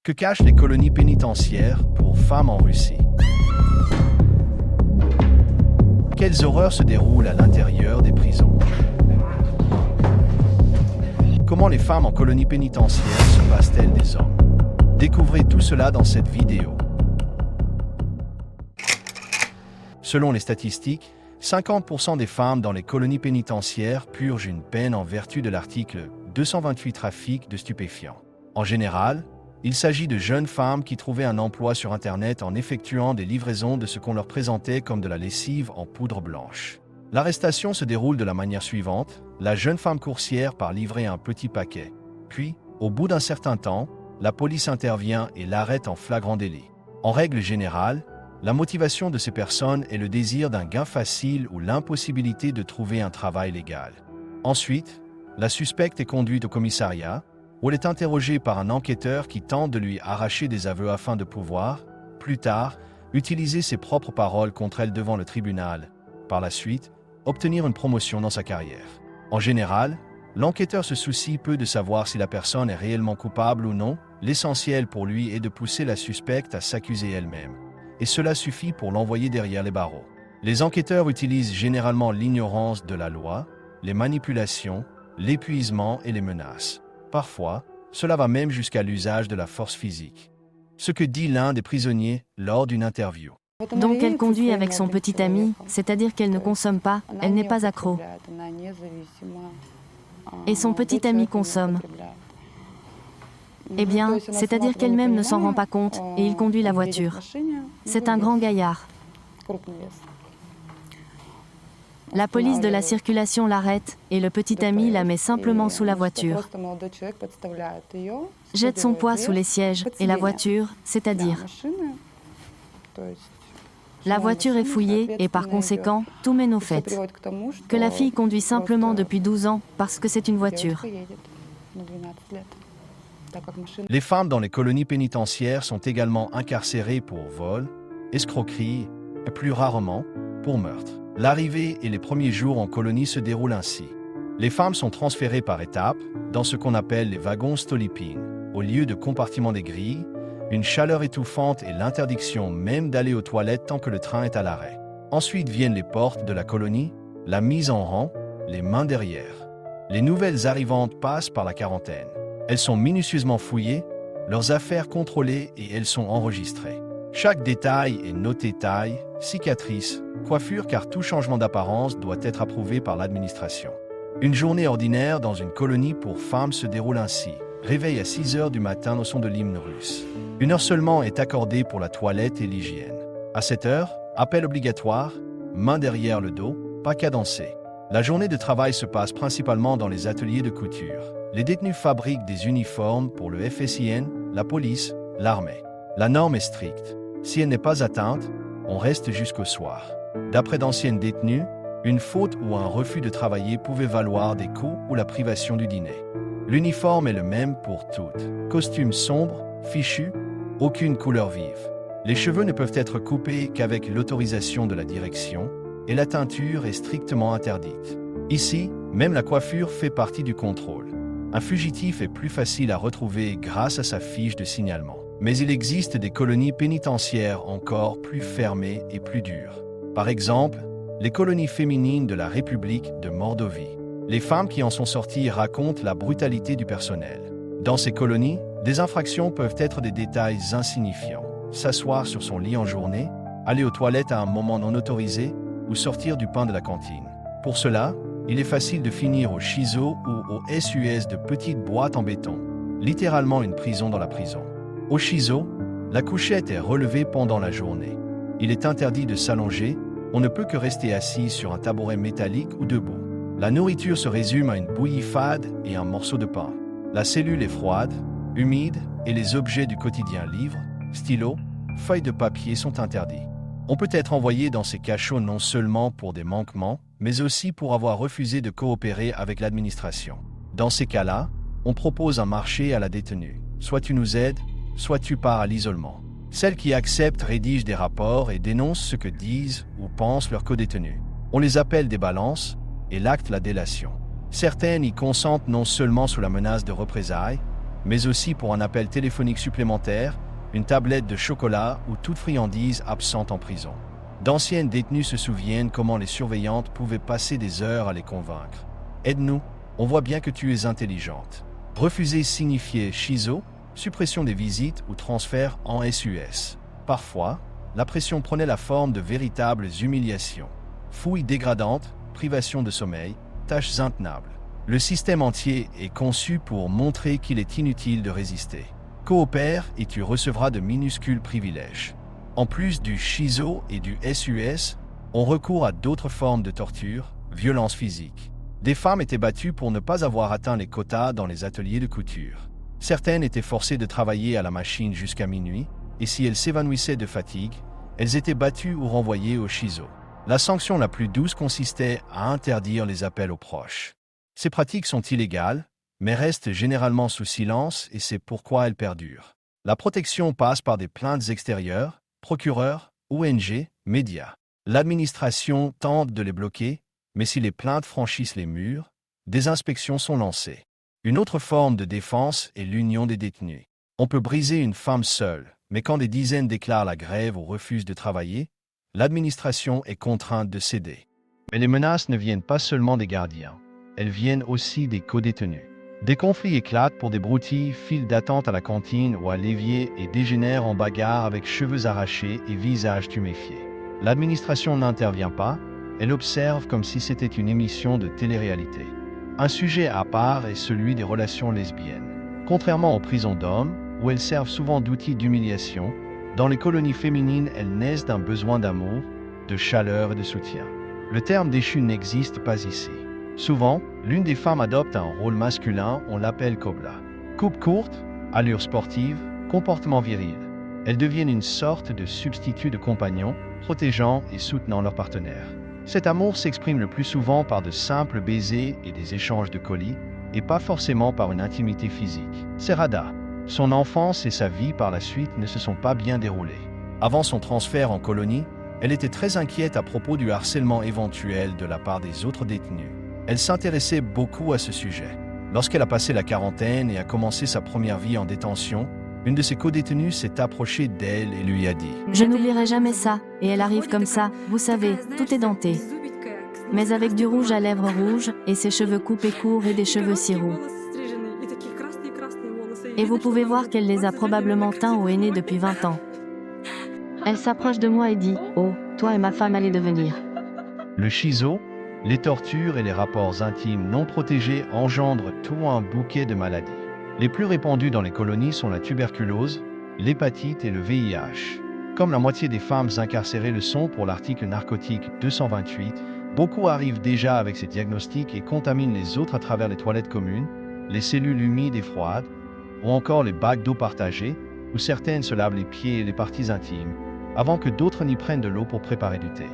Que cachent les colonies pénitentiaires pour femmes en Russie? Quelles horreurs se déroulent à l'intérieur des prisons? Comment les femmes en colonies pénitentiaires se passent-elles des hommes? Découvrez tout cela dans cette vidéo. Selon les statistiques, 50% des femmes dans les colonies pénitentiaires purgent une peine en vertu de l'article 228 trafic de stupéfiants. En général, il s'agit de jeunes femmes qui trouvaient un emploi sur Internet en effectuant des livraisons de ce qu'on leur présentait comme de la lessive en poudre blanche. L'arrestation se déroule de la manière suivante: la jeune femme coursière part livrer un petit paquet. Puis, au bout d'un certain temps, la police intervient et l'arrête en flagrant délit. En règle générale, la motivation de ces personnes est le désir d'un gain facile ou l'impossibilité de trouver un travail légal. Ensuite, la suspecte est conduite au commissariat, où elle est interrogée par un enquêteur qui tente de lui arracher des aveux afin de pouvoir, plus tard, utiliser ses propres paroles contre elle devant le tribunal. Par la suite, obtenir une promotion dans sa carrière. En général, l'enquêteur se soucie peu de savoir si la personne est réellement coupable ou non. L'essentiel pour lui est de pousser la suspecte à s'accuser elle-même. Et cela suffit pour l'envoyer derrière les barreaux. Les enquêteurs utilisent généralement l'ignorance de la loi, les manipulations, l'épuisement et les menaces. Parfois, cela va même jusqu'à l'usage de la force physique. Ce que dit l'un des prisonniers lors d'une interview. Donc elle conduit avec son petit ami, c'est-à-dire qu'elle ne consomme pas, elle n'est pas accro. Et son petit ami consomme. Eh bien, c'est-à-dire qu'elle-même ne s'en rend pas compte et il conduit la voiture. C'est un grand gaillard. La police de la circulation l'arrête et le petit ami la met simplement sous la voiture. Jette son poids sous les sièges et la voiture, c'est-à-dire. La voiture est fouillée et par conséquent, tout mène au fait que la fille conduit simplement depuis 12 ans parce que c'est une voiture. Les femmes dans les colonies pénitentiaires sont également incarcérées pour vol, escroquerie et plus rarement pour meurtre. L'arrivée et les premiers jours en colonie se déroulent ainsi. Les femmes sont transférées par étapes dans ce qu'on appelle les wagons Stolypine. Au lieu de compartiments des grilles, une chaleur étouffante et l'interdiction même d'aller aux toilettes tant que le train est à l'arrêt. Ensuite viennent les portes de la colonie, la mise en rang, les mains derrière. Les nouvelles arrivantes passent par la quarantaine. Elles sont minutieusement fouillées, leurs affaires contrôlées et elles sont enregistrées. Chaque détail est noté: taille, cicatrice, coiffure, car tout changement d'apparence doit être approuvé par l'administration. Une journée ordinaire dans une colonie pour femmes se déroule ainsi. Réveil à 6 heures du matin au son de l'hymne russe. 1 heure seulement est accordée pour la toilette et l'hygiène. À 7 heures, appel obligatoire, main derrière le dos, pas cadencé. La journée de travail se passe principalement dans les ateliers de couture. Les détenus fabriquent des uniformes pour le FSIN, la police, l'armée. La norme est stricte. Si elle n'est pas atteinte, on reste jusqu'au soir. D'après d'anciennes détenues, une faute ou un refus de travailler pouvait valoir des coups ou la privation du dîner. L'uniforme est le même pour toutes. Costume sombre, fichu, aucune couleur vive. Les cheveux ne peuvent être coupés qu'avec l'autorisation de la direction et la teinture est strictement interdite. Ici, même la coiffure fait partie du contrôle. Un fugitif est plus facile à retrouver grâce à sa fiche de signalement. Mais il existe des colonies pénitentiaires encore plus fermées et plus dures. Par exemple, les colonies féminines de la République de Mordovie. Les femmes qui en sont sorties racontent la brutalité du personnel. Dans ces colonies, des infractions peuvent être des détails insignifiants. S'asseoir sur son lit en journée, aller aux toilettes à un moment non autorisé ou sortir du pain de la cantine. Pour cela, il est facile de finir au CHISO ou au SUS de petites boîtes en béton. Littéralement une prison dans la prison. Au CHISO, la couchette est relevée pendant la journée. Il est interdit de s'allonger, on ne peut que rester assis sur un tabouret métallique ou debout. La nourriture se résume à une bouillie fade et un morceau de pain. La cellule est froide, humide et les objets du quotidien, livres, stylos, feuilles de papier sont interdits. On peut être envoyé dans ces cachots non seulement pour des manquements, mais aussi pour avoir refusé de coopérer avec l'administration. Dans ces cas-là, on propose un marché à la détenue. Soit tu nous aides, soit tu pars à l'isolement. Celles qui acceptent rédigent des rapports et dénoncent ce que disent ou pensent leurs codétenus. On les appelle des balances et l'acte la délation. Certaines y consentent non seulement sous la menace de représailles, mais aussi pour un appel téléphonique supplémentaire, une tablette de chocolat ou toute friandise absente en prison. D'anciennes détenues se souviennent comment les surveillantes pouvaient passer des heures à les convaincre. « Aide-nous, on voit bien que tu es intelligente. » Refuser signifiait schizo, suppression des visites ou transfert en SUS. Parfois, la pression prenait la forme de véritables humiliations. Fouilles dégradantes, privation de sommeil, tâches intenables. Le système entier est conçu pour montrer qu'il est inutile de résister. Coopère et tu recevras de minuscules privilèges. En plus du schizo et du SUS, on recourt à d'autres formes de torture, violence physique. Des femmes étaient battues pour ne pas avoir atteint les quotas dans les ateliers de couture. Certaines étaient forcées de travailler à la machine jusqu'à minuit, et si elles s'évanouissaient de fatigue, elles étaient battues ou renvoyées au schizo. La sanction la plus douce consistait à interdire les appels aux proches. Ces pratiques sont illégales, mais restent généralement sous silence et c'est pourquoi elles perdurent. La protection passe par des plaintes extérieures, procureurs, ONG, médias. L'administration tente de les bloquer, mais si les plaintes franchissent les murs, des inspections sont lancées. Une autre forme de défense est l'union des détenus. On peut briser une femme seule, mais quand des dizaines déclarent la grève ou refusent de travailler, l'administration est contrainte de céder. Mais les menaces ne viennent pas seulement des gardiens, elles viennent aussi des codétenus. Des conflits éclatent pour des broutilles, files d'attente à la cantine ou à l'évier et dégénèrent en bagarre avec cheveux arrachés et visages tuméfiés. L'administration n'intervient pas, elle observe comme si c'était une émission de télé-réalité. Un sujet à part est celui des relations lesbiennes. Contrairement aux prisons d'hommes, où elles servent souvent d'outils d'humiliation, dans les colonies féminines, elles naissent d'un besoin d'amour, de chaleur et de soutien. Le terme déchu n'existe pas ici. Souvent, l'une des femmes adopte un rôle masculin, on l'appelle Kobla. Coupe courte, allure sportive, comportement viril. Elles deviennent une sorte de substitut de compagnon, protégeant et soutenant leur partenaire. Cet amour s'exprime le plus souvent par de simples baisers et des échanges de colis, et pas forcément par une intimité physique. C'est Radha. Son enfance et sa vie par la suite ne se sont pas bien déroulées. Avant son transfert en colonie, elle était très inquiète à propos du harcèlement éventuel de la part des autres détenus. Elle s'intéressait beaucoup à ce sujet. Lorsqu'elle a passé la quarantaine et a commencé sa première vie en détention, une de ses codétenues s'est approchée d'elle et lui a dit « Je n'oublierai jamais ça, et elle arrive comme ça, vous savez, tout est denté. Mais avec du rouge à lèvres rouges, et ses cheveux coupés courts et des cheveux si roux. Et vous pouvez voir qu'elle les a probablement teints ou aînés depuis 20 ans. Elle s'approche de moi et dit « Oh, toi et ma femme allez devenir. » Le schizo, les tortures et les rapports intimes non protégés engendrent tout un bouquet de maladies. Les plus répandues dans les colonies sont la tuberculose, l'hépatite et le VIH. Comme la moitié des femmes incarcérées le sont pour l'article narcotique 228, beaucoup arrivent déjà avec ces diagnostics et contaminent les autres à travers les toilettes communes, les cellules humides et froides, ou encore les bacs d'eau partagés, où certaines se lavent les pieds et les parties intimes, avant que d'autres n'y prennent de l'eau pour préparer du thé.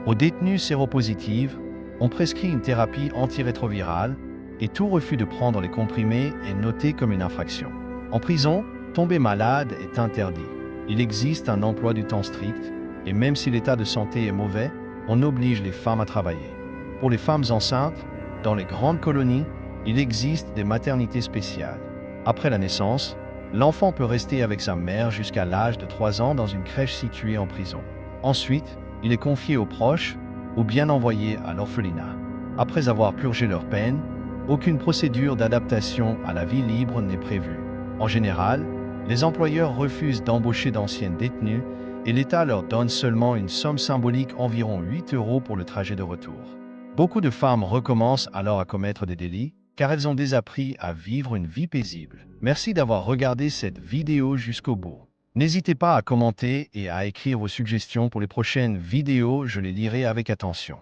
Aux détenues séropositives, on prescrit une thérapie antirétrovirale et tout refus de prendre les comprimés est noté comme une infraction. En prison, tomber malade est interdit. Il existe un emploi du temps strict et même si l'état de santé est mauvais, on oblige les femmes à travailler. Pour les femmes enceintes, dans les grandes colonies, il existe des maternités spéciales. Après la naissance, l'enfant peut rester avec sa mère jusqu'à l'âge de 3 ans dans une crèche située en prison. Ensuite, il est confié aux proches ou bien envoyé à l'orphelinat. Après avoir purgé leur peine, aucune procédure d'adaptation à la vie libre n'est prévue. En général, les employeurs refusent d'embaucher d'anciennes détenues et l'État leur donne seulement une somme symbolique environ 8 € pour le trajet de retour. Beaucoup de femmes recommencent alors à commettre des délits car elles ont désappris à vivre une vie paisible. Merci d'avoir regardé cette vidéo jusqu'au bout. N'hésitez pas à commenter et à écrire vos suggestions pour les prochaines vidéos, je les lirai avec attention.